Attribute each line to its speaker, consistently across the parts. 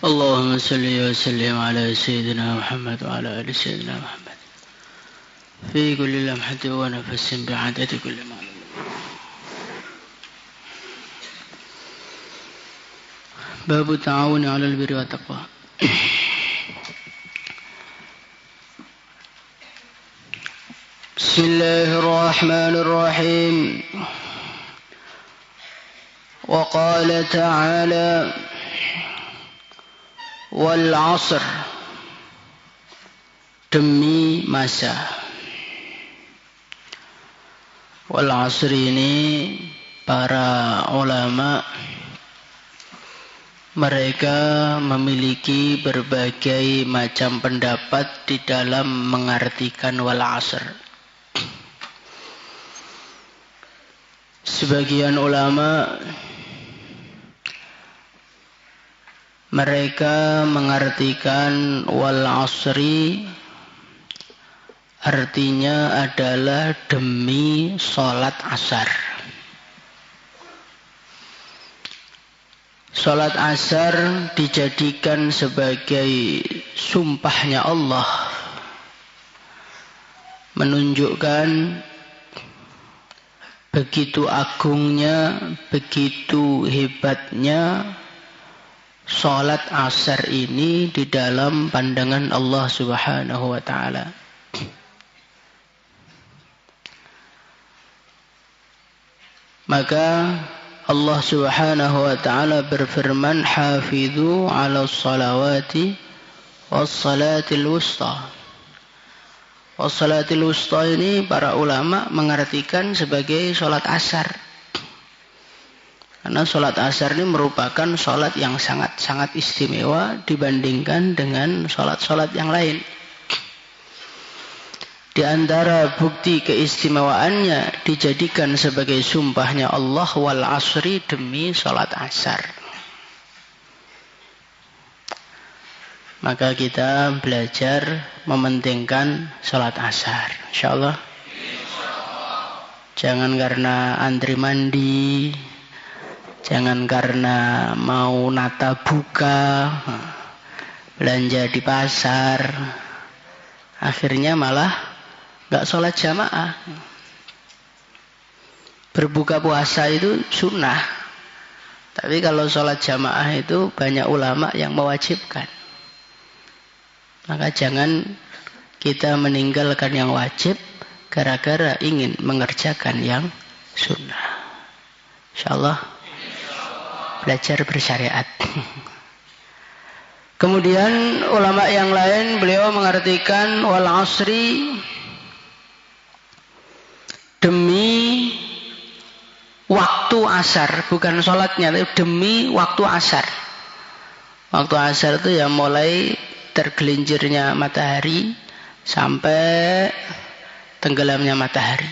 Speaker 1: اللهم صل وسلم على سيدنا محمد وعلى آل سيدنا محمد في كل لمحة ونفس بعدد كل معلوم. باب التعاون على البر والتقوى. بسم الله الرحمن الرحيم. وقال تعالى: والعصر, demi masa. Wal asr ini para ulama mereka memiliki berbagai macam pendapat di dalam mengartikan wal asr. Sebagian ulama mereka mengartikan wal asri artinya adalah demi sholat asar. Sholat asar dijadikan sebagai sumpahnya Allah, menunjukkan begitu agungnya, begitu hebatnya sholat asar ini di dalam pandangan Allah Subhanahu wa ta'ala. Maka Allah Subhanahu wa ta'ala berfirman: hafidhu 'ala shalawati was salatil wusta. Was salatil wusta ini para ulama mengartikan sebagai sholat asar. Karena sholat asar ini merupakan sholat yang sangat-sangat istimewa dibandingkan dengan sholat-sholat yang lain. Di antara bukti keistimewaannya dijadikan sebagai sumpahnya Allah wal asri, demi sholat asar. Maka kita belajar mementingkan sholat asar, insyaallah. Jangan karena antri mandi, jangan karena mau nata buka, belanja di pasar, akhirnya malah gak sholat jamaah. Berbuka puasa itu sunnah, tapi kalau sholat jamaah itu banyak ulama yang mewajibkan. Maka jangan kita meninggalkan yang wajib gara-gara ingin mengerjakan yang sunnah. Insyaallah belajar bersyariat. Kemudian ulama yang lain beliau mengartikan wal asri demi waktu asar, bukan sholatnya, tapi demi waktu asar. Waktu asar itu ya mulai tergelincirnya matahari sampai tenggelamnya matahari.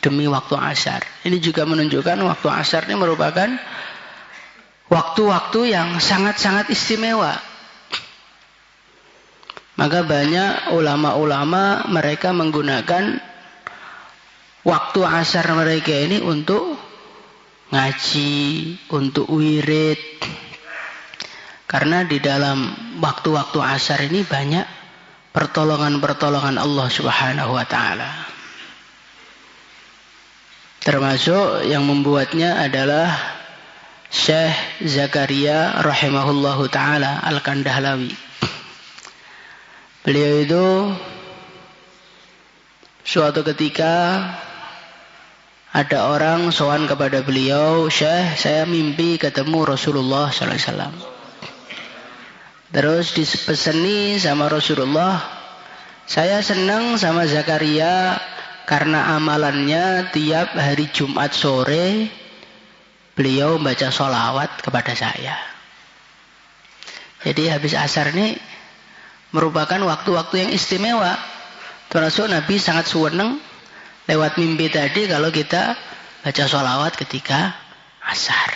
Speaker 1: Demi waktu asar. Ini juga menunjukkan waktu asar ini merupakan waktu-waktu yang sangat-sangat istimewa. Maka banyak ulama-ulama mereka menggunakan waktu asar mereka ini untuk ngaji, untuk wirid. Karena di dalam waktu-waktu asar ini banyak pertolongan-pertolongan Allah Subhanahu wa ta'ala. Termasuk yang membuatnya adalah Syekh Zakaria rahimahullahu ta'ala Al-Kandahlawi. Beliau itu suatu ketika ada orang sowan kepada beliau, Syekh, saya mimpi ketemu Rasulullah sallallahu alaihi wasallam. Terus dipeseni sama Rasulullah, saya senang sama Zakaria karena amalannya tiap hari Jumat sore beliau baca sholawat kepada saya. Jadi habis asar ini merupakan waktu-waktu yang istimewa. Termasuk Nabi sangat senang lewat mimpi tadi kalau kita baca sholawat ketika asar.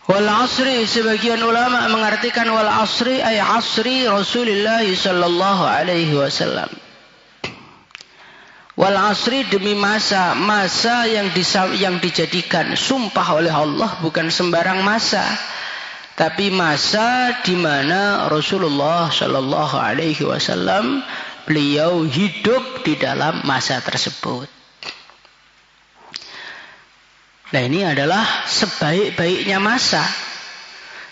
Speaker 1: Wal asri, sebagian ulama mengartikan wal asri ay asri Rasulullah sallallahu alaihi wasallam. Wal asri, demi masa yang dijadikan sumpah oleh Allah bukan sembarang masa, tapi masa di mana Rasulullah Shallallahu Alaihi Wasallam beliau hidup di dalam masa tersebut. Nah, ini adalah sebaik-baiknya masa.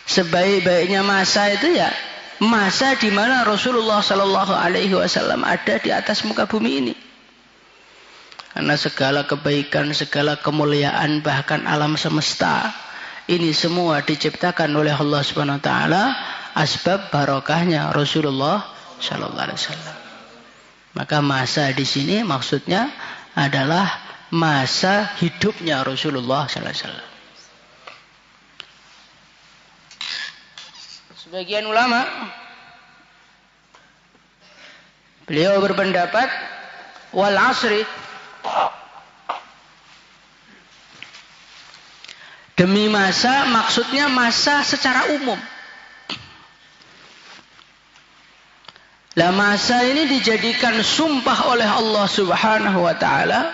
Speaker 1: Sebaik-baiknya masa itu ya masa di mana Rasulullah Shallallahu Alaihi Wasallam ada di atas muka bumi ini. Karena segala kebaikan, segala kemuliaan, bahkan alam semesta ini semua diciptakan oleh Allah Subhanahu Wa Taala asbab barokahnya Rasulullah Shallallahu Alaihi Wasallam. Maka masa di sini maksudnya adalah masa hidupnya Rasulullah Shallallahu Alaihi Wasallam. Sebagian ulama beliau berpendapat wal asri, demi masa maksudnya masa secara umum. Lah masa ini dijadikan sumpah oleh Allah Subhanahu wa taala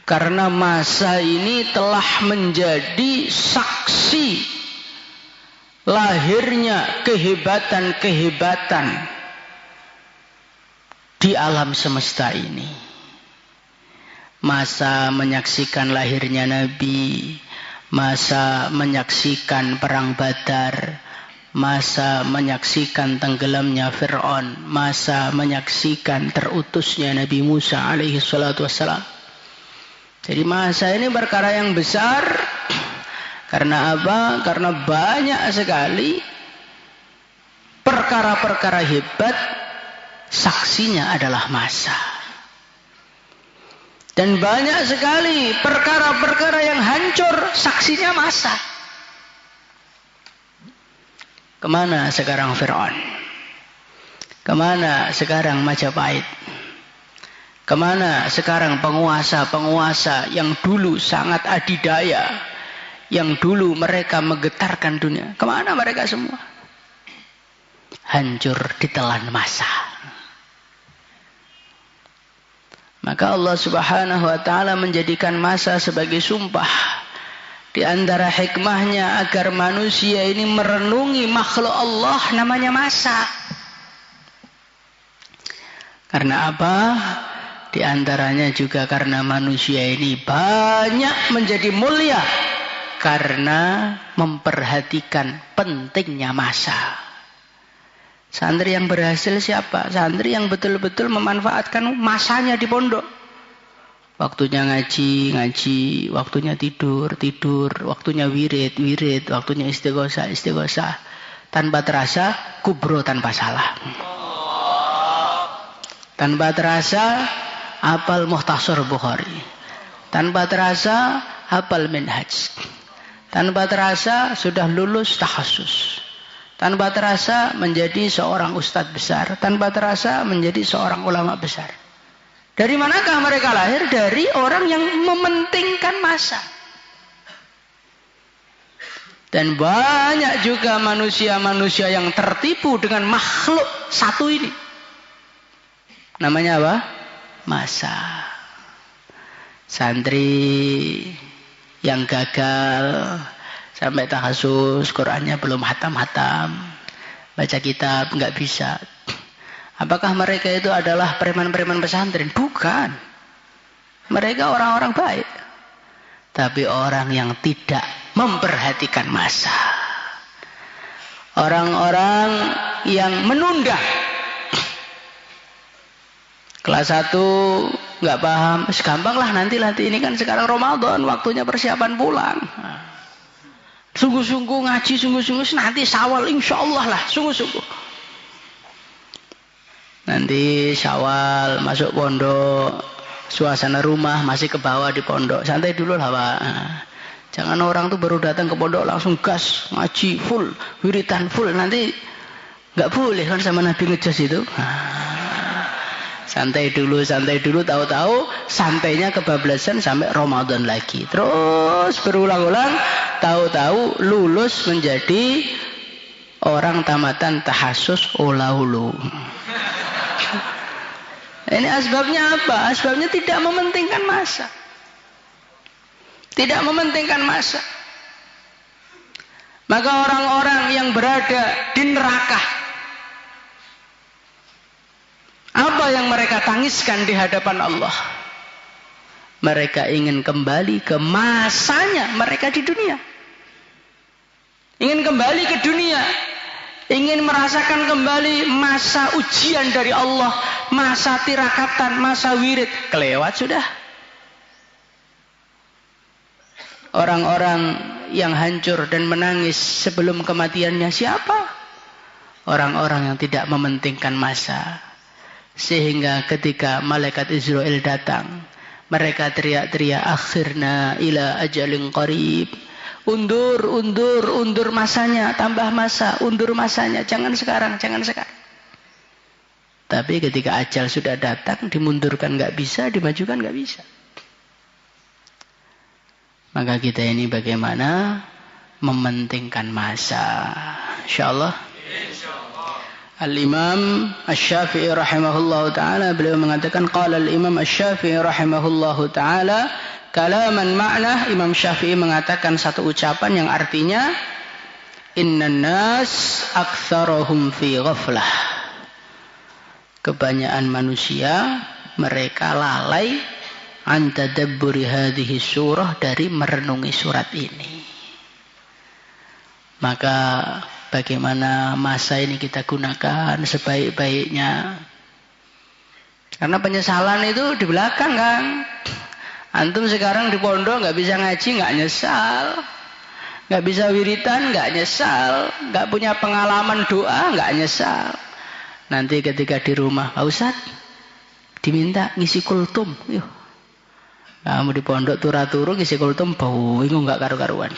Speaker 1: karena masa ini telah menjadi saksi lahirnya kehebatan-kehebatan di alam semesta ini. Masa menyaksikan lahirnya Nabi, masa menyaksikan perang Badar, masa menyaksikan tenggelamnya Fir'aun, masa menyaksikan terutusnya Nabi Musa alaihi salatu wassalam. Jadi masa ini perkara yang besar. Karena apa? Karena banyak sekali perkara-perkara hebat, saksinya adalah masa. Dan banyak sekali perkara-perkara yang hancur, saksinya masa. Kemana sekarang Fir'aun? Kemana sekarang Majapahit? Kemana sekarang penguasa-penguasa yang dulu sangat adidaya, yang dulu mereka menggetarkan dunia? Kemana mereka semua? Hancur ditelan masa. Maka Allah Subhanahu wa taala menjadikan masa sebagai sumpah. Di antara hikmahnya agar manusia ini merenungi makhluk Allah namanya masa. Karena apa? Di antaranya juga karena manusia ini banyak menjadi mulia karena memperhatikan pentingnya masa. Santri yang berhasil siapa? Santri yang betul-betul memanfaatkan masanya di pondok. Waktunya ngaji, waktunya tidur, waktunya wirid, waktunya istighosah. Tanpa terasa kubro tanpa salah. Tanpa terasa hafal Mukhtasar Bukhari. Tanpa terasa hafal Minhaj. Tanpa terasa sudah lulus tahassus. Tanpa terasa menjadi seorang ustadz besar. Tanpa terasa menjadi seorang ulama besar. Dari manakah mereka lahir? Dari orang yang mementingkan masa. Dan banyak juga manusia-manusia yang tertipu dengan makhluk satu ini. Namanya apa? Masa. Santri yang gagal sampai tahassus, Qur'annya belum hatam-hatam, baca kitab nggak bisa. Apakah mereka itu adalah preman-preman pesantren? Bukan. Mereka orang-orang baik. Tapi orang yang tidak memperhatikan masa. Orang-orang yang menunda. Kelas 1 nggak paham, gampang lah nanti ini kan sekarang Ramadan, waktunya persiapan pulang. Sungguh-sungguh ngaji, sungguh-sungguh nanti Syawal insyaallah lah, sungguh-sungguh. Nanti Syawal masuk pondok, suasana rumah masih ke bawah di pondok, santai dulu lah Pak. Jangan orang tuh baru datang ke pondok langsung gas, ngaji full, wiritan full, nanti nggak boleh kan sama Nabi ngejas itu. Santai dulu, tahu-tahu santainya kebablasan sampai Ramadan lagi. Terus berulang-ulang, tahu-tahu lulus menjadi orang tamatan tahassus ula-ulu. Ini asbabnya apa? Asbabnya tidak mementingkan masa. Tidak mementingkan masa. Maka orang-orang yang berada di neraka, apa yang mereka tangiskan di hadapan Allah? Mereka ingin kembali ke masanya mereka di dunia. Ingin kembali ke dunia. Ingin merasakan kembali masa ujian dari Allah. Masa tirakatan, masa wirid. Kelewat sudah. Orang-orang yang hancur dan menangis sebelum kematiannya siapa? Orang-orang yang tidak mementingkan masa. Sehingga ketika malaikat Israel datang, mereka teriak-teriak, akhirna ila ajalin qarib. Undur masanya, tambah masa, undur masanya. Jangan sekarang, jangan sekarang. Tapi ketika ajal sudah datang, dimundurkan nggak bisa, dimajukan nggak bisa. Maka kita ini bagaimana mementingkan masa. InsyaAllah. Al-Imam Asy-Syafi'i rahimahullahu ta'ala, beliau mengatakan, qala al-Imam Asy-Syafi'i rahimahullahu ta'ala, kalaman makna. Imam Syafi'i mengatakan satu ucapan yang artinya, innan nas aktsaruhum fi ghaflah. Kebanyakan manusia mereka lalai an tadabburi hadhihi surah, dari merenungi surat ini. Maka bagaimana masa ini kita gunakan sebaik-baiknya. Karena penyesalan itu di belakang kan. Antum sekarang di pondok nggak bisa ngaji, nggak nyesal. Nggak bisa wiritan, nggak nyesal. Nggak punya pengalaman doa, nggak nyesal. Nanti ketika di rumah, Pak Ustadz diminta ngisi kultum. Yuh. Kamu di pondok turu ngisi kultum, bau, bingung nggak karu-karuan.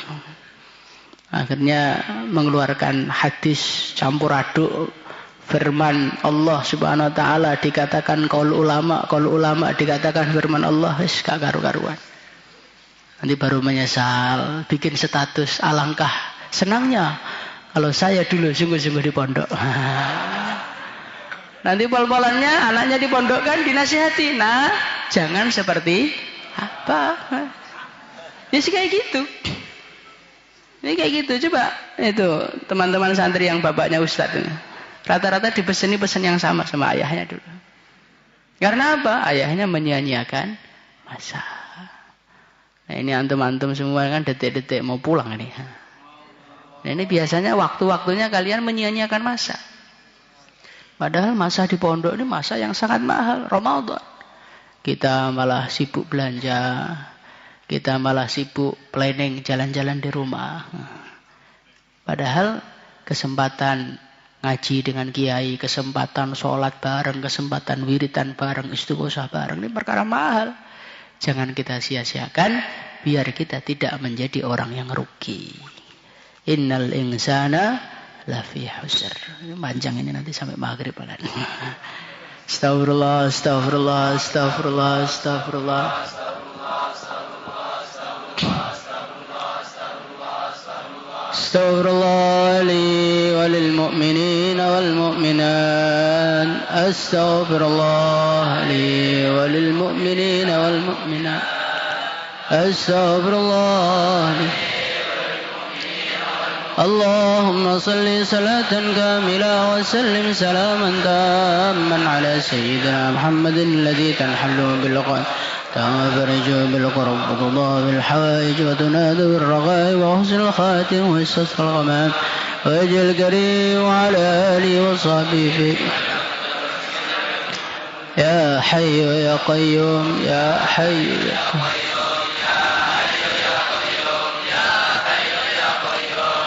Speaker 1: Akhirnya mengeluarkan hadis campur aduk firman Allah Subhanahu wa taala, dikatakan qaul ulama dikatakan firman Allah, wis gak karu-karuan. Nanti baru menyesal, bikin status, alangkah senangnya kalau saya dulu sungguh-sungguh di pondok. Nanti pol-polannya anaknya dipondokkan, dinasihati, nah jangan seperti apa. Ya sih kayak gitu. Ini kayak gitu, coba itu teman-teman santri yang bapaknya ustadz ini. Rata-rata dipeseni pesan yang sama ayahnya dulu. Karena apa? Ayahnya menyia-nyiakan masa. Nah ini antum-antum semua kan detik-detik mau pulang ini. Nah ini biasanya waktu-waktunya kalian menyia-nyiakan masa. Padahal masa di pondok ini masa yang sangat mahal, Ramadan. Kita malah sibuk belanja. Kita malah sibuk planning jalan-jalan di rumah. Padahal kesempatan ngaji dengan kiai, kesempatan sholat bareng, kesempatan wiritan bareng, istighosah bareng, ini perkara mahal. Jangan kita sia-siakan, biar kita tidak menjadi orang yang rugi. Innal insana lafi husr. Panjang ini nanti sampai maghrib. Astagfirullah, astagfirullah, astagfirullah, astagfirullah. Astaghfirullah li walil mu'minin wal mu'minat. Astaghfirullah li walil mu'minin wal mu'minat. Astaghfirullah li. Allahumma salli salatan kamila wa sallim salaman tamman ala sayyidina Muhammadin alladhi tanhallu bil qad تعافرج بالقرب وتضاء بالحوائج وتنادى بالرغائب وحسن الخاتم واستسقى الغمام وجه الكريم وعلى آله وصحبه فيه يا حي يا قيوم يا حي يا قيوم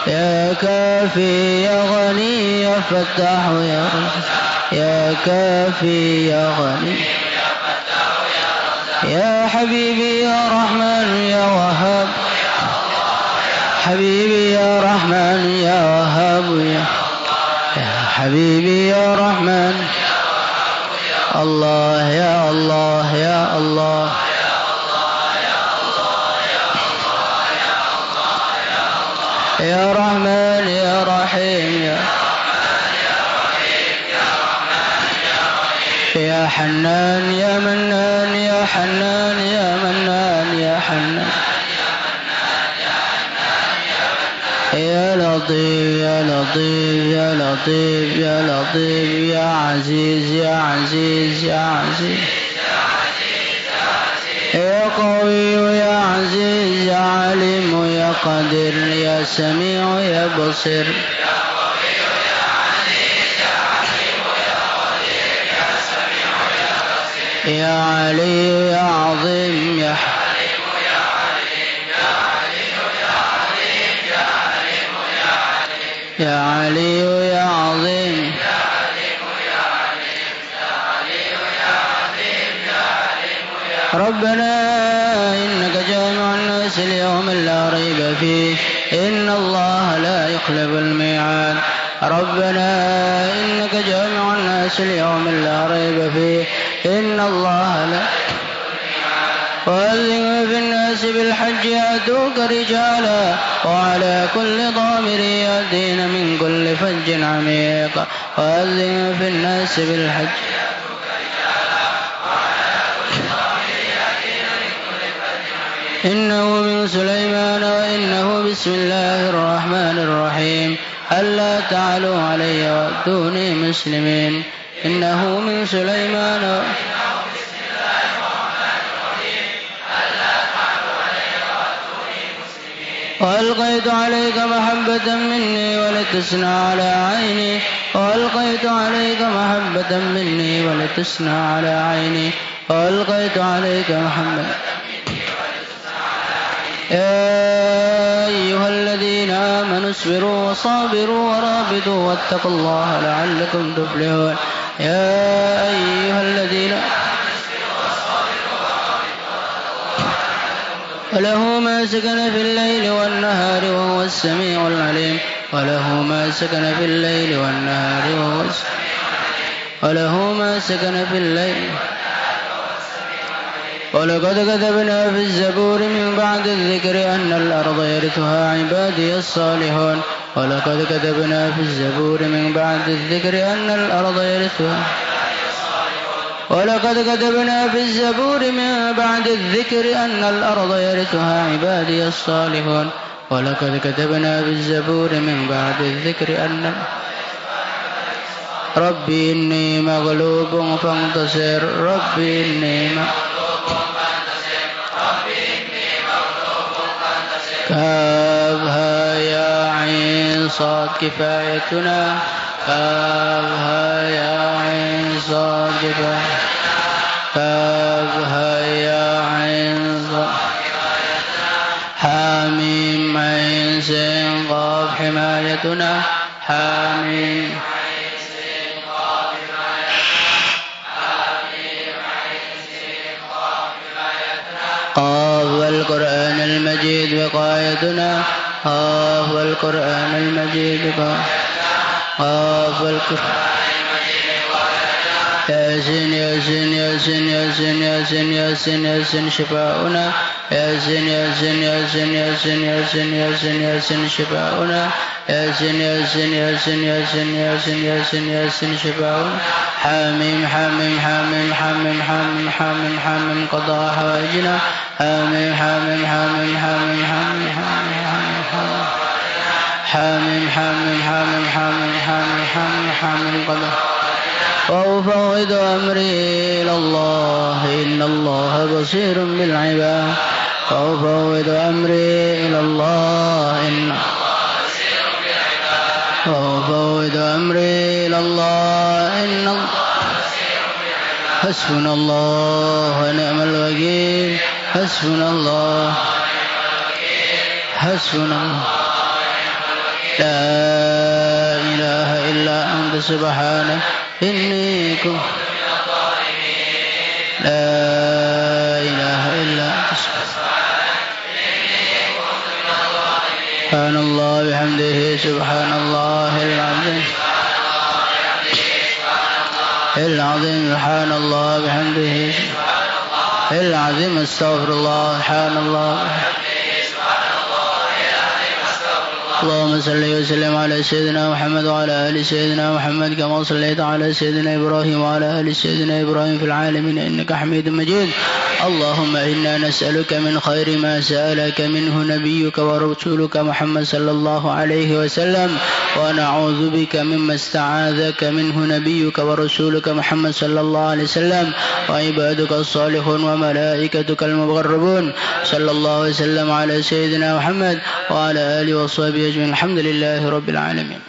Speaker 1: يا كافي يا غني يا فتاح يا رزاق يا كافي يا غني يا حبيبي يا رحمن يا وهاب حبيبي يا رحمن يا وهاب يا حبيبي يا رحمن الله يا الله يا الله يا رحمن يا رحيم يا يا حنان يا منان يا حنان يا منان يا حنان يا لطيف يا لطيف يا لطيف يا لطيف يا عزيز يا عزيز يا عزيز يا قوي يا عزيز يا عليم يا قدير يا سميع يا بصير يا علي يا عظيم يا حليم يا عليم يا علي يا عظيم يا عليم يا عليم يا علي يا عظيم يا عليم يا عليم يا علي يا عظيم يا عليم يا ربنا إنك جامع الناس ليوم لا ريب فيه إن الله لا يخلف الميعاد ربنا إنك جامع الناس ليوم لا ريب فيه إن الله لا وأذن في الناس بالحج يأتوك رجالا وعلى كل ضامر يأتين من كل فج عميق وأذن في الناس بالحج إنه من سليمان وإنه بسم الله الرحمن الرحيم ألا تعلوا علي وأتوني مسلمين إنه من سليمان وألقيت عليك محبة مني ولتصنع على عيني وألقيت عليك محبة مني ولتصنع على عيني وألقيت عليك محبة يا أيها الذين آمنوا اصبروا وصابروا ورابطوا واتقوا الله لعلكم تفلحون يا أيها الذين وله ما سكن في الليل والنهار وهو السميع العليم وله ما سكن في الليل والنهار وله ما سكن في الليل ولقد كتبنا في الزبور من بعد الذكر أن الأرض يرثها عبادي الصالحون ولقد كتبنا في الزبور من بعد الذكر أن الأرض يرثها ولقد كتبنا في الزبور من بعد الذكر أن الأرض يرثها عبادي الصالحون ولقد كتبنا في الزبور من بعد الذكر أن ربي إني مغلوب فانتصر ربي إني كافها يا عين صاد كفايتنا كافها يا عين صاد كفايتنا كافها يا عين صاد حاميم عين سين قاف حمايتنا حاميم قاف والقرآن المجيد وقايتنا قاف والقرآن المجيد قاف والقرآن ياسين ياسين ياسين ياسين ياسين ياسين ياسين شفاؤنا ياسين ياسين ياسين ياسين ياسين ياسين ياسين شفاؤنا ياسين ياسين ياسين ياسين ياسين ياسين ياسين شفاؤنا حاميم حاميم حاميم حاميم حاميم حاميم حاميم قضاء حوائجنا حاميم حاميم حاميم حاميم حاميم حاميم حاميم حاميم حاميم حاميم حاميم حاميم قضاء وأفوض أمري إلى الله إن الله بصير بالعباد وأفوض أمري إلى الله إن وأفوض أمري إلى الله إن الله حسبنا الله ونعم الوكيل حسبنا الله حسبنا الله لا إله إلا أنت سبحانك إني كنت لا إله إلا أنت سبحان الله بحمده سبحان الله العظيم سبحان الله بحمده العظيم استغفر الله سبحان الله اللهم صل وسلم على سيدنا محمد وعلى آل سيدنا محمد كما صليت على سيدنا إبراهيم وعلى آل سيدنا إبراهيم في العالمين إنك حميد مجيد. اللهم إنا نسألك من خير ما سألك منه نبيك ورسولك محمد صلى الله عليه وسلم، ونعوذ بك مما استعاذك منه نبيك ورسولك محمد صلى الله عليه وسلم وعبادك الصالحون وملائكتك المقربون. صلى الله وسلم على سيدنا محمد وعلى آله وصحبه أجمعين. الحمد لله رب العالمين.